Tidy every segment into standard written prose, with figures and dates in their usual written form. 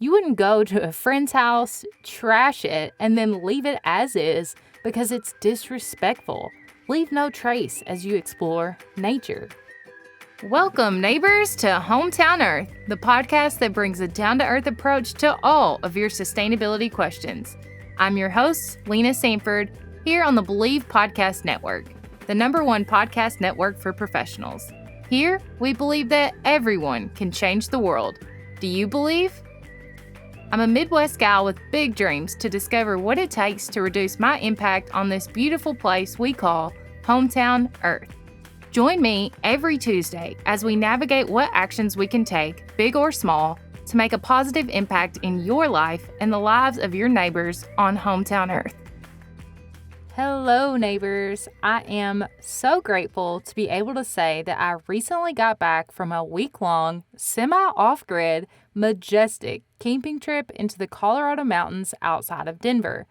You wouldn't go to a friend's house, trash it, and then leave it as is because it's disrespectful. Leave no trace as you explore nature. Welcome, neighbors, to Hometown Earth, the podcast that brings a down-to-earth approach to all of your sustainability questions. I'm your host, Lena Sanford, here on the Believe Podcast Network, the #1 podcast network for professionals. Here, we believe that everyone can change the world. Do you believe? I'm a Midwest gal with big dreams to discover what it takes to reduce my impact on this beautiful place we call Hometown Earth. Join me every Tuesday as we navigate what actions we can take, big or small, to make a positive impact in your life and the lives of your neighbors on Hometown Earth. Hello, neighbors. I am so grateful to be able to say that I recently got back from a week-long, semi-off-grid, majestic camping trip into the Colorado mountains outside of Denver.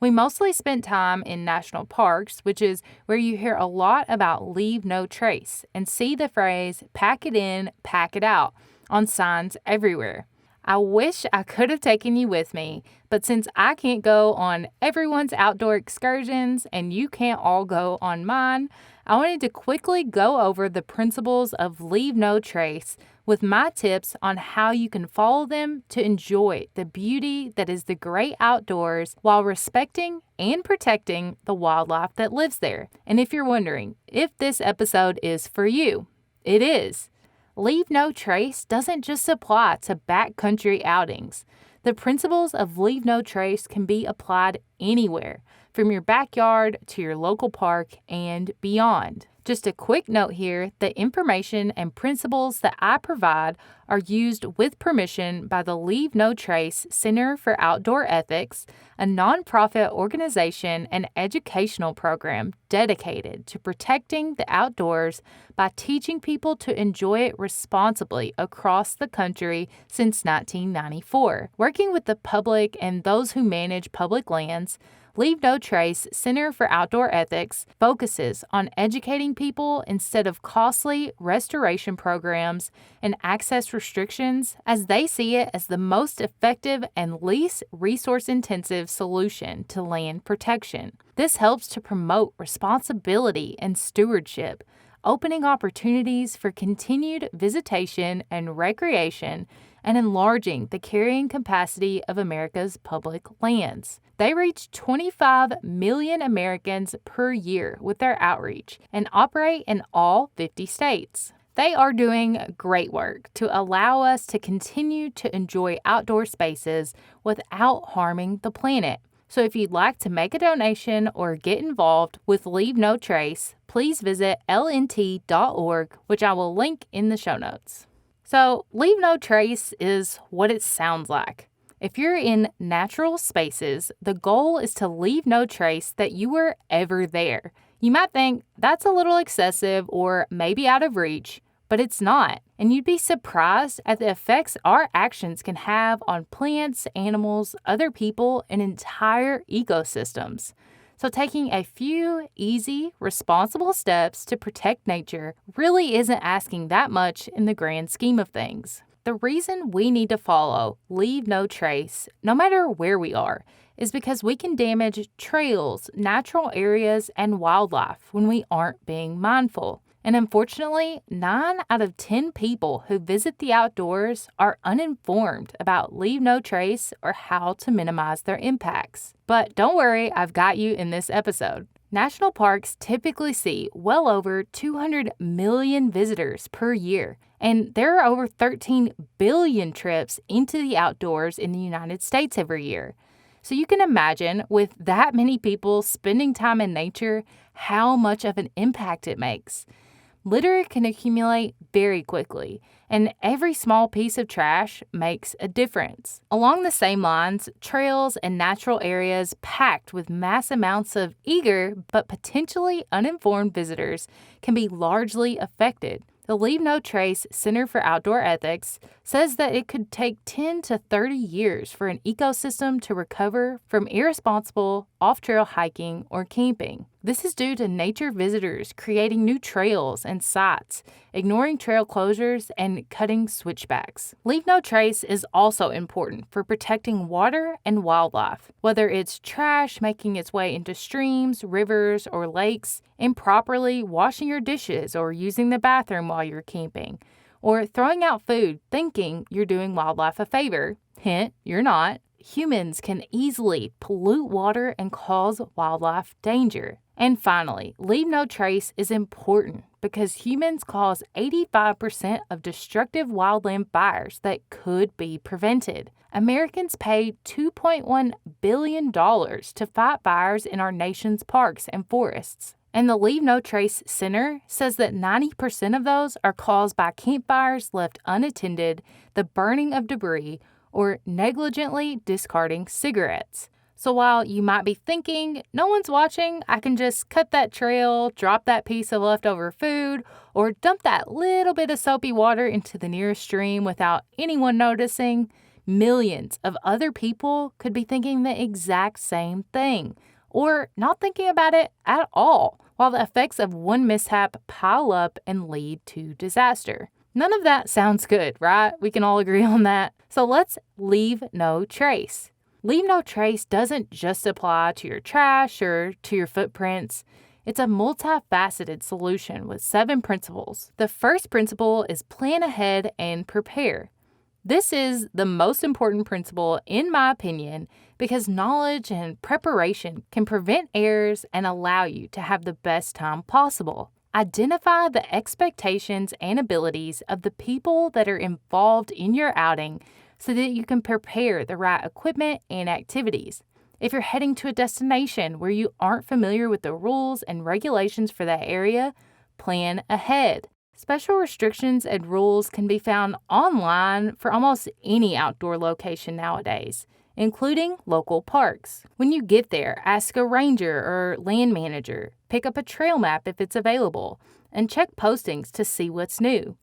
We mostly spent time in national parks, which is where you hear a lot about leave no trace and see the phrase pack it in, pack it out on signs everywhere. I wish I could have taken you with me, but since I can't go on everyone's outdoor excursions and you can't all go on mine, I wanted to quickly go over the principles of leave no trace with my tips on how you can follow them to enjoy the beauty that is the great outdoors while respecting and protecting the wildlife that lives there. And if you're wondering if this episode is for you, it is. Leave no trace doesn't just apply to backcountry outings. The principles of leave no trace can be applied anywhere, from your backyard to your local park and beyond. Just a quick note here, the information and principles that I provide are used with permission by the Leave No Trace Center for Outdoor Ethics, a nonprofit organization and educational program dedicated to protecting the outdoors by teaching people to enjoy it responsibly across the country since 1994. Working with the public and those who manage public lands, Leave No Trace Center for Outdoor Ethics focuses on educating people instead of costly restoration programs and access restrictions, as they see it as the most effective and least resource-intensive solution to land protection. This helps to promote responsibility and stewardship, opening opportunities for continued visitation and recreation, and enlarging the carrying capacity of America's public lands. They reach 25 million Americans per year with their outreach and operate in all 50 states. They are doing great work to allow us to continue to enjoy outdoor spaces without harming the planet. So if you'd like to make a donation or get involved with Leave No Trace, please visit lnt.org, which I will link in the show notes. So, leave no trace is what it sounds like. If you're in natural spaces, the goal is to leave no trace that you were ever there. You might think that's a little excessive or maybe out of reach, but it's not. And you'd be surprised at the effects our actions can have on plants, animals, other people, and entire ecosystems. So taking a few easy, responsible steps to protect nature really isn't asking that much in the grand scheme of things. The reason we need to follow Leave No Trace, no matter where we are, is because we can damage trails, natural areas, and wildlife when we aren't being mindful. And unfortunately, 9 out of 10 people who visit the outdoors are uninformed about Leave No Trace or how to minimize their impacts. But don't worry, I've got you in this episode. National parks typically see well over 200 million visitors per year, and there are over 13 billion trips into the outdoors in the United States every year. So you can imagine, with that many people spending time in nature, how much of an impact it makes. Litter can accumulate very quickly, and every small piece of trash makes a difference. Along the same lines, trails and natural areas packed with mass amounts of eager but potentially uninformed visitors can be largely affected. The Leave No Trace Center for Outdoor Ethics says that it could take 10 to 30 years for an ecosystem to recover from irresponsible off-trail hiking or camping. This is due to nature visitors creating new trails and sites, ignoring trail closures, and cutting switchbacks. Leave no trace is also important for protecting water and wildlife, whether it's trash making its way into streams, rivers, or lakes, improperly washing your dishes or using the bathroom while you're camping, or throwing out food thinking you're doing wildlife a favor. Hint, you're not. Humans can easily pollute water and cause wildlife danger. And finally, leave no trace is important because humans cause 85% of destructive wildland fires that could be prevented. Americans pay $2.1 billion to fight fires in our nation's parks and forests. And the Leave No Trace Center says that 90% of those are caused by campfires left unattended, the burning of debris, or negligently discarding cigarettes. So while you might be thinking, no one's watching, I can just cut that trail, drop that piece of leftover food, or dump that little bit of soapy water into the nearest stream without anyone noticing, millions of other people could be thinking the exact same thing, or not thinking about it at all, while the effects of one mishap pile up and lead to disaster. None of that sounds good, right? We can all agree on that. So let's leave no trace. Leave no trace doesn't just apply to your trash or to your footprints. It's a multifaceted solution with 7 principles. The first principle is plan ahead and prepare. This is the most important principle, in my opinion, because knowledge and preparation can prevent errors and allow you to have the best time possible. Identify the expectations and abilities of the people that are involved in your outing so that you can prepare the right equipment and activities. If you're heading to a destination where you aren't familiar with the rules and regulations for that area, plan ahead. Special restrictions and rules can be found online for almost any outdoor location nowadays, including local parks. When you get there, ask a ranger or land manager, pick up a trail map if it's available, and check postings to see what's new.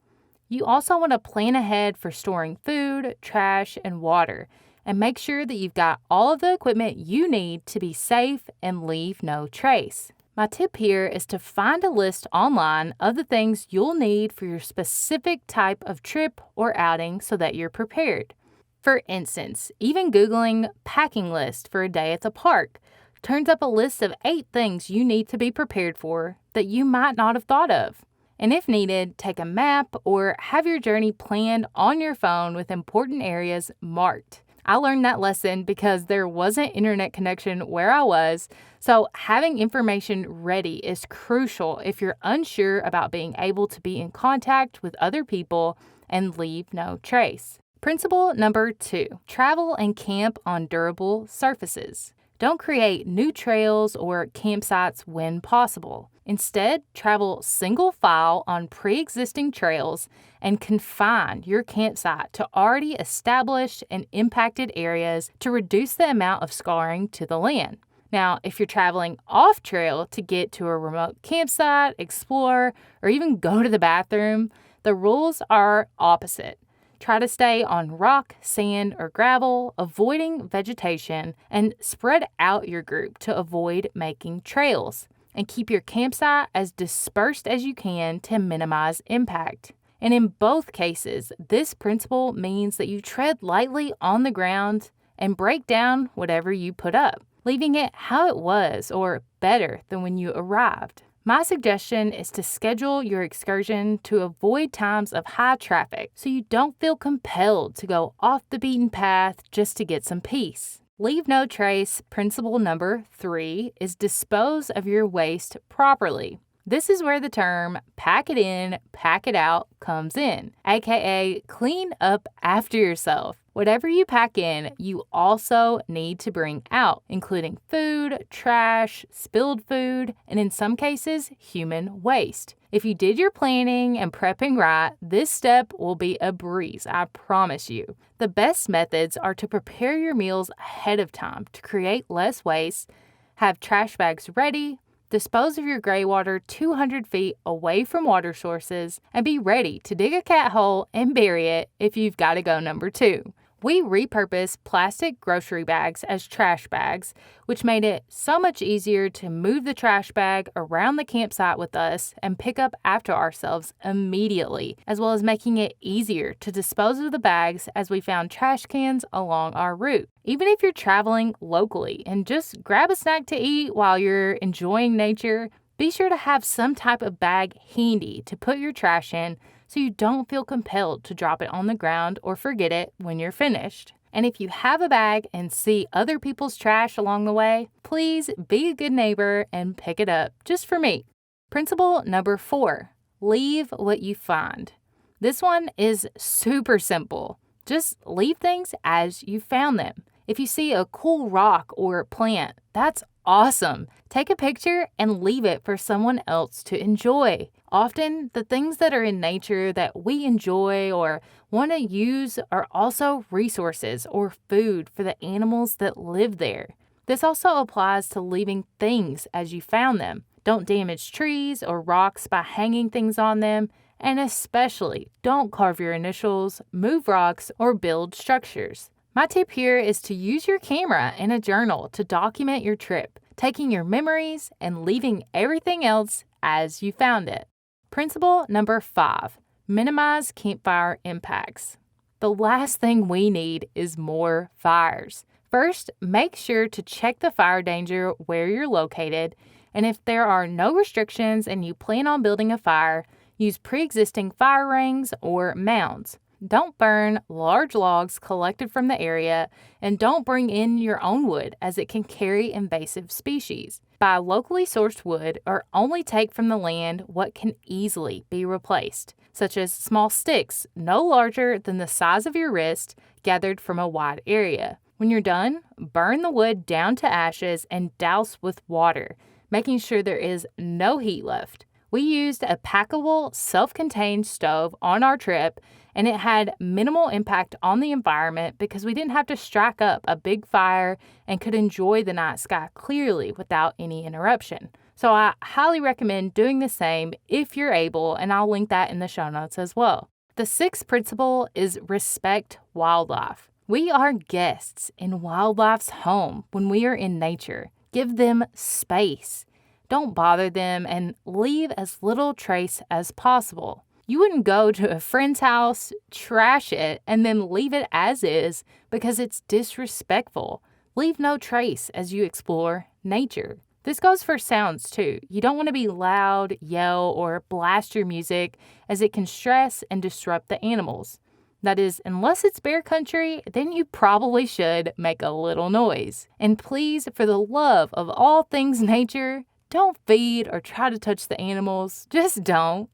You also want to plan ahead for storing food, trash, and water, and make sure that you've got all of the equipment you need to be safe and leave no trace. My tip here is to find a list online of the things you'll need for your specific type of trip or outing so that you're prepared. For instance, even Googling packing list for a day at the park turns up a list of 8 things you need to be prepared for that you might not have thought of. And if needed, take a map or have your journey planned on your phone with important areas marked. I learned that lesson because there wasn't internet connection where I was, so having information ready is crucial if you're unsure about being able to be in contact with other people and leave no trace. Principle number 2, travel and camp on durable surfaces. Don't create new trails or campsites when possible. Instead, travel single file on pre-existing trails and confine your campsite to already established and impacted areas to reduce the amount of scarring to the land. Now, if you're traveling off trail to get to a remote campsite, explore, or even go to the bathroom, the rules are opposite. Try to stay on rock, sand, or gravel, avoiding vegetation, and spread out your group to avoid making trails. And keep your campsite as dispersed as you can to minimize impact. And in both cases, this principle means that you tread lightly on the ground and break down whatever you put up, leaving it how it was or better than when you arrived. My suggestion is to schedule your excursion to avoid times of high traffic so you don't feel compelled to go off the beaten path just to get some peace. Leave no trace principle number 3 is dispose of your waste properly. This is where the term pack it in, pack it out comes in, aka clean up after yourself. Whatever you pack in, you also need to bring out, including food, trash, spilled food, and in some cases, human waste. If you did your planning and prepping right, this step will be a breeze, I promise you. The best methods are to prepare your meals ahead of time to create less waste, have trash bags ready, dispose of your gray water 200 feet away from water sources, and be ready to dig a cat hole and bury it if you've got to go number 2. We repurposed plastic grocery bags as trash bags, which made it so much easier to move the trash bag around the campsite with us and pick up after ourselves immediately, as well as making it easier to dispose of the bags as we found trash cans along our route. Even if you're traveling locally and just grab a snack to eat while you're enjoying nature, be sure to have some type of bag handy to put your trash in so you don't feel compelled to drop it on the ground or forget it when you're finished. And if you have a bag and see other people's trash along the way, please be a good neighbor and pick it up just for me. Principle number 4, leave what you find. This one is super simple. Just leave things as you found them. If you see a cool rock or plant, that's awesome. Take a picture and leave it for someone else to enjoy. Often, the things that are in nature that we enjoy or want to use are also resources or food for the animals that live there. This also applies to leaving things as you found them. Don't damage trees or rocks by hanging things on them, and especially don't carve your initials, move rocks, or build structures. My tip here is to use your camera and a journal to document your trip, taking your memories and leaving everything else as you found it. Principle number 5, minimize campfire impacts. The last thing we need is more fires. First, make sure to check the fire danger where you're located, and if there are no restrictions and you plan on building a fire, use pre-existing fire rings or mounds. Don't burn large logs collected from the area, and don't bring in your own wood as it can carry invasive species. Buy locally sourced wood or only take from the land what can easily be replaced, such as small sticks no larger than the size of your wrist gathered from a wide area. When you're done, burn the wood down to ashes and douse with water, making sure there is no heat left. We used a packable, self-contained stove on our trip, and it had minimal impact on the environment because we didn't have to strike up a big fire and could enjoy the night sky clearly without any interruption. So I highly recommend doing the same if you're able, and I'll link that in the show notes as well. The 6th principle is respect wildlife. We are guests in wildlife's home when we are in nature. Give them space. Don't bother them and leave as little trace as possible. You wouldn't go to a friend's house, trash it, and then leave it as is because it's disrespectful. Leave no trace as you explore nature. This goes for sounds too. You don't want to be loud, yell, or blast your music as it can stress and disrupt the animals. That is, unless it's bear country, then you probably should make a little noise. And please, for the love of all things nature, don't feed or try to touch the animals. Just don't.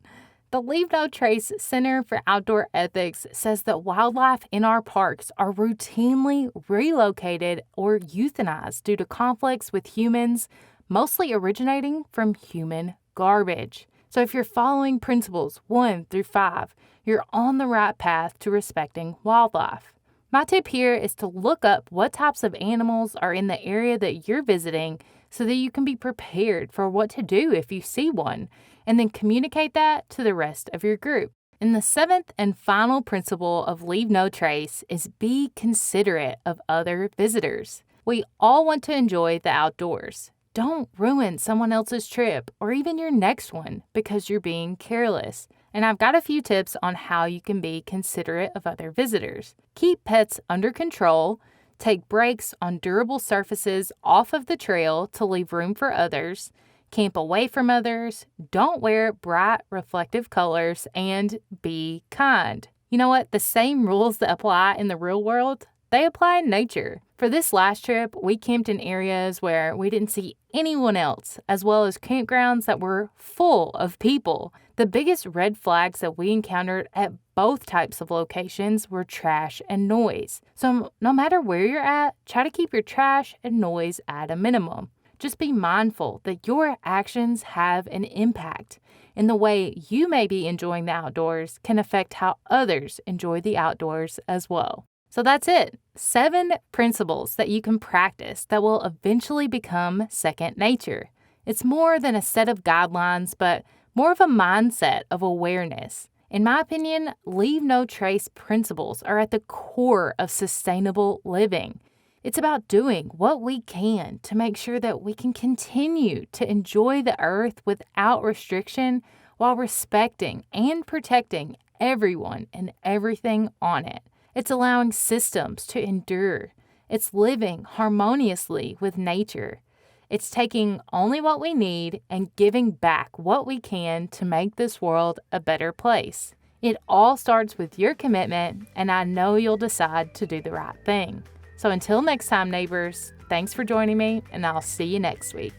The Leave No Trace Center for Outdoor Ethics says that wildlife in our parks are routinely relocated or euthanized due to conflicts with humans, mostly originating from human garbage. So if you're following principles 1 through 5, you're on the right path to respecting wildlife. My tip here is to look up what types of animals are in the area that you're visiting so that you can be prepared for what to do if you see one, and then communicate that to the rest of your group. And the 7th and final principle of Leave No Trace is be considerate of other visitors. We all want to enjoy the outdoors. Don't ruin someone else's trip or even your next one because you're being careless. And I've got a few tips on how you can be considerate of other visitors. Keep pets under control. Take breaks on durable surfaces off of the trail to leave room for others. Camp away from others. Don't wear bright, reflective colors, and be kind. You know what? The same rules that apply in the real world, they apply in nature. For this last trip, we camped in areas where we didn't see anyone else, as well as campgrounds that were full of people. The biggest red flags that we encountered at both types of locations were trash and noise. So no matter where you're at, try to keep your trash and noise at a minimum. Just be mindful that your actions have an impact, and the way you may be enjoying the outdoors can affect how others enjoy the outdoors as well. So that's it. 7 principles that you can practice that will eventually become second nature. It's more than a set of guidelines, but more of a mindset of awareness. In my opinion, leave no trace principles are at the core of sustainable living. It's about doing what we can to make sure that we can continue to enjoy the earth without restriction while respecting and protecting everyone and everything on it. It's allowing systems to endure. It's living harmoniously with nature. It's taking only what we need and giving back what we can to make this world a better place. It all starts with your commitment, and I know you'll decide to do the right thing. So until next time, neighbors, thanks for joining me, and I'll see you next week.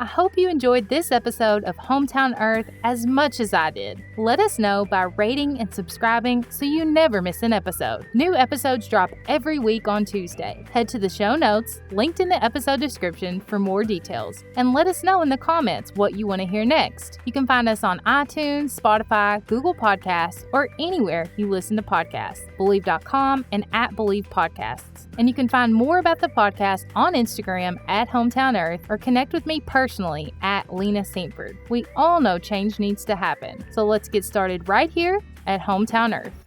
I hope you enjoyed this episode of Hometown Earth as much as I did. Let us know by rating and subscribing so you never miss an episode. New episodes drop every week on Tuesday. Head to the show notes, linked in the episode description for more details, and let us know in the comments what you want to hear next. You can find us on iTunes, Spotify, Google Podcasts, or anywhere you listen to podcasts. Believe.com and @Believe Podcasts. And you can find more about the podcast on Instagram @Hometown Earth or connect with me personally @Lena Saintford. We all know change needs to happen, so let's get started right here at Hometown Earth.